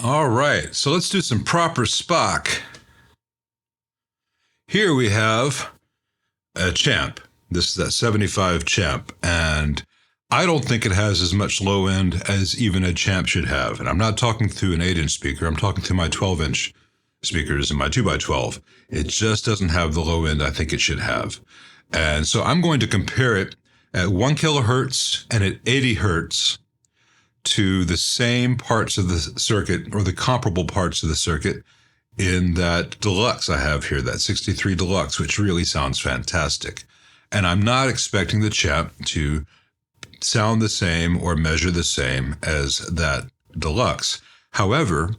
All right, so let's do some proper Spock. Here we have a champ. This is that 75 champ, and I don't think it has as much low end as even a champ should have. And I'm not talking through an 8-inch speaker. I'm talking through my 12-inch speakers and my 2x12. It just doesn't have the low end I think it should have. And so I'm going to compare it at 1 kilohertz and at 80 hertz to the same parts of the circuit, or the comparable parts of the circuit, in that deluxe I have here, that 63 deluxe, which really sounds fantastic. And I'm not expecting the champ to sound the same or measure the same as that deluxe. However,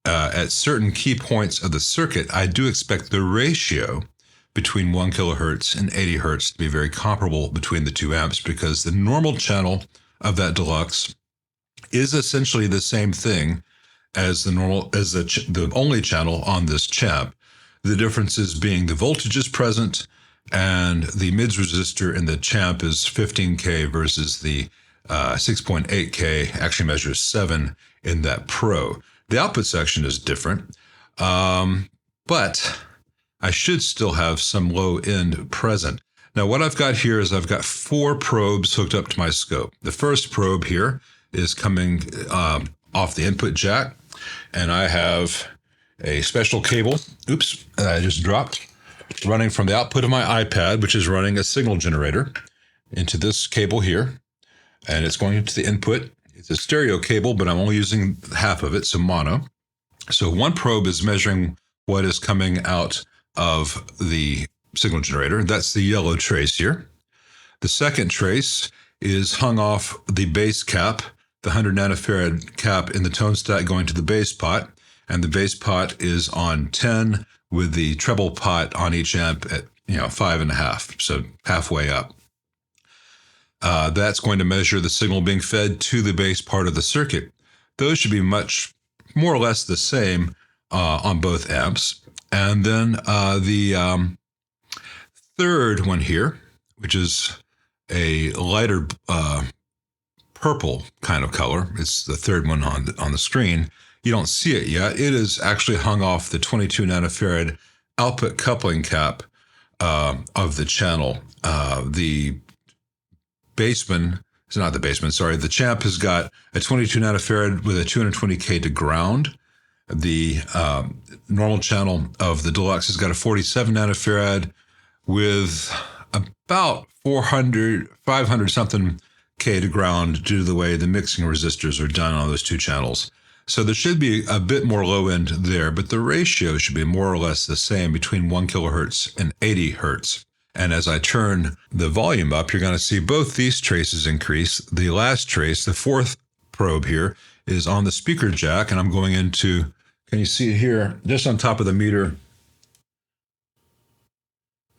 at certain key points of the circuit, I do expect the ratio between 1 kilohertz and 80 hertz to be very comparable between the two amps, because the normal channel of that deluxe is essentially the same thing as the only channel on this champ. The differences being the voltage is present, and the mids resistor in the champ is 15K versus the 6.8K actually measures 7 in that Pro. The output section is different, but I should still have some low end present. Now what I've got here is I've got 4 probes hooked up to my scope. The first probe here is coming off the input jack, and I have a special cable, that I just dropped, running from the output of my iPad, which is running a signal generator, into this cable here, and it's going into the input. It's a stereo cable, but I'm only using half of it, so mono. So one probe is measuring what is coming out of the signal generator. That's the yellow trace here. The second trace is hung off the bass cap, the 100 nanofarad cap in the tone stack going to the bass pot, and the bass pot is on 10 with the treble pot on each amp at 5.5, so halfway up. That's going to measure the signal being fed to the bass part of the circuit. Those should be much more or less the same on both amps. And then the third one here, which is a lighter purple kind of color. It's the third one on the screen. You don't see it yet. It is actually hung off the 22 nanofarad output coupling cap of the channel. The champ has got a 22 nanofarad with a 220K to ground. The normal channel of the deluxe has got a 47 nanofarad with about 500 something K to ground due to the way the mixing resistors are done on those two channels. So there should be a bit more low end there, but the ratio should be more or less the same between 1 kilohertz and 80 hertz. And as I turn the volume up, you're going to see both these traces increase. The last trace, the fourth probe here, is on the speaker jack, and I'm going into, can you see it here, just on top of the meter,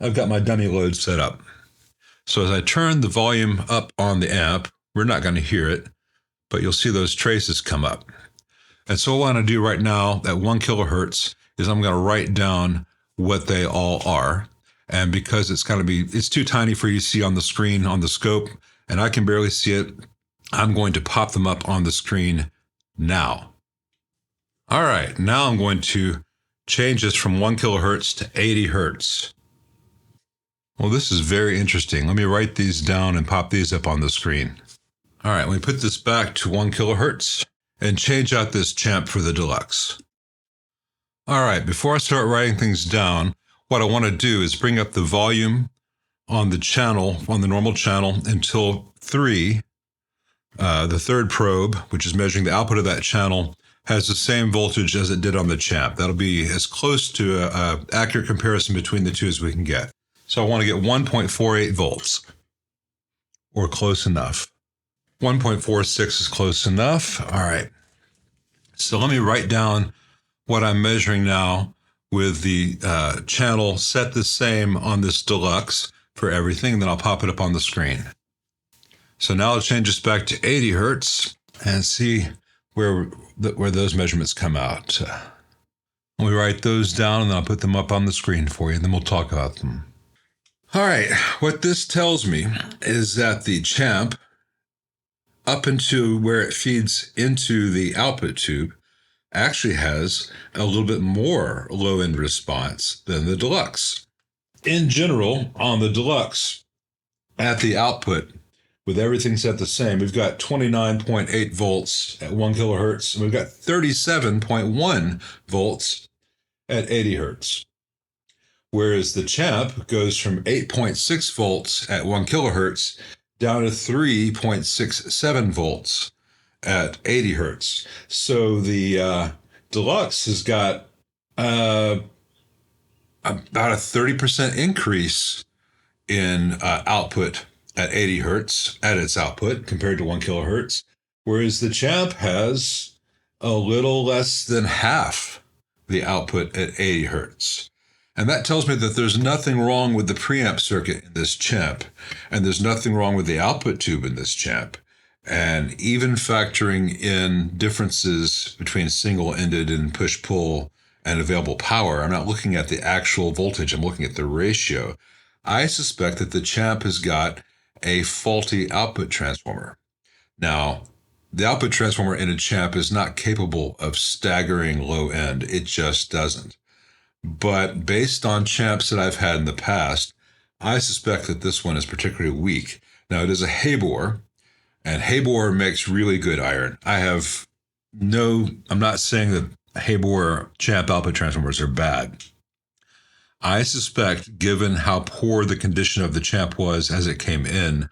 I've got my dummy load set up. So as I turn the volume up on the amp, we're not going to hear it, but you'll see those traces come up. And so what I want to do right now at 1 kilohertz is I'm going to write down what they all are. And because it's too tiny for you to see on the screen, on the scope, and I can barely see it, I'm going to pop them up on the screen now. All right, now I'm going to change this from 1 kilohertz to 80 hertz. Well, this is very interesting. Let me write these down and pop these up on the screen. All right, let me put this back to 1 kilohertz and change out this champ for the deluxe. All right, before I start writing things down, what I want to do is bring up the volume on the channel, on the normal channel, until 3. The third probe, which is measuring the output of that channel, has the same voltage as it did on the champ. That'll be as close to an accurate comparison between the two as we can get. So I want to get 1.48 volts, or close enough. 1.46 is close enough. All right. So let me write down what I'm measuring now with the channel set the same on this deluxe for everything, and then I'll pop it up on the screen. So now I'll change this back to 80 hertz and see where those measurements come out. Let me write those down, and then I'll put them up on the screen for you, and then we'll talk about them. All right, what this tells me is that the champ, up into where it feeds into the output tube, actually has a little bit more low-end response than the Deluxe. In general, on the Deluxe, at the output, with everything set the same, we've got 29.8 volts at 1 kilohertz, and we've got 37.1 volts at 80 hertz. Whereas the Champ goes from 8.6 volts at 1 kilohertz down to 3.67 volts at 80 hertz. So the Deluxe has got about a 30% increase in output at 80 hertz at its output compared to 1 kilohertz, whereas the Champ has a little less than half the output at 80 hertz. And that tells me that there's nothing wrong with the preamp circuit in this Champ, and there's nothing wrong with the output tube in this Champ. And even factoring in differences between single-ended and push-pull and available power, I'm not looking at the actual voltage, I'm looking at the ratio. I suspect that the Champ has got a faulty output transformer. Now, the output transformer in a Champ is not capable of staggering low end. It just doesn't. But based on Champs that I've had in the past, I suspect that this one is particularly weak. Now, it is a Habor, and Habor makes really good iron. I'm not saying that Habor Champ output transformers are bad. I suspect, given how poor the condition of the Champ was as it came in,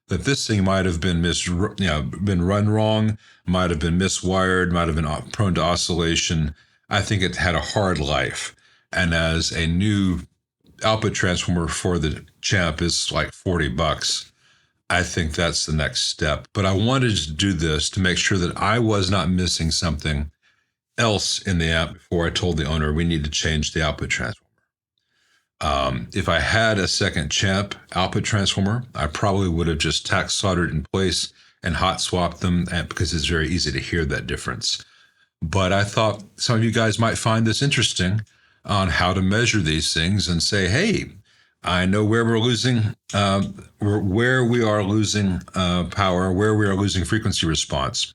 that this thing might have been been run wrong, might have been miswired, might have been prone to oscillation. I think it had a hard life. And as a new output transformer for the Champ is like $40, I think that's the next step. But I wanted to do this to make sure that I was not missing something else in the amp before I told the owner we need to change the output transformer. If I had a second Champ output transformer, I probably would have just tack soldered in place and hot swapped them because it's very easy to hear that difference. But I thought some of you guys might find this interesting on how to measure these things and say, hey, I know where we're losing, where we are losing power, where we are losing frequency response.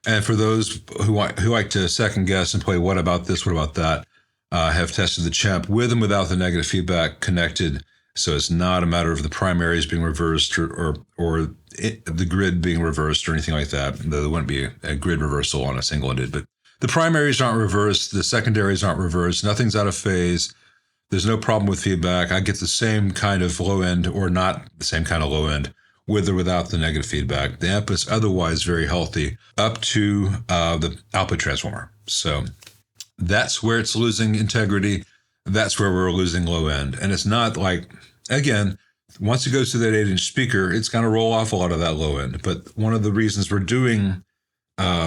And for those who like to second guess and play, what about this, what about that, have tested the Champ with and without the negative feedback connected. So it's not a matter of the primaries being reversed or the grid being reversed or anything like that. There wouldn't be a grid reversal on a single-ended, but the primaries aren't reversed, the secondaries aren't reversed, nothing's out of phase, there's no problem with feedback. I get the same kind of low end or not the same kind of low end with or without the negative feedback. The amp is otherwise very healthy up to the output transformer. So that's where it's losing integrity. That's where we're losing low end. And it's not like, again, once it goes to that 8-inch speaker, it's going to roll off a lot of that low end. But one of the reasons we're doing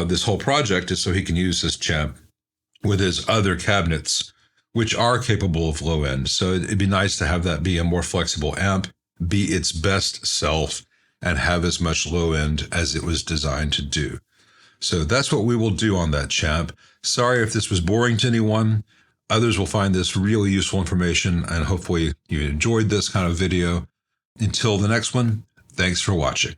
this whole project is so he can use this Champ with his other cabinets, which are capable of low end. So it'd be nice to have that be a more flexible amp, be its best self, and have as much low end as it was designed to do. So that's what we will do on that Champ. Sorry if this was boring to anyone. Others will find this really useful information, and hopefully you enjoyed this kind of video. Until the next one, thanks for watching.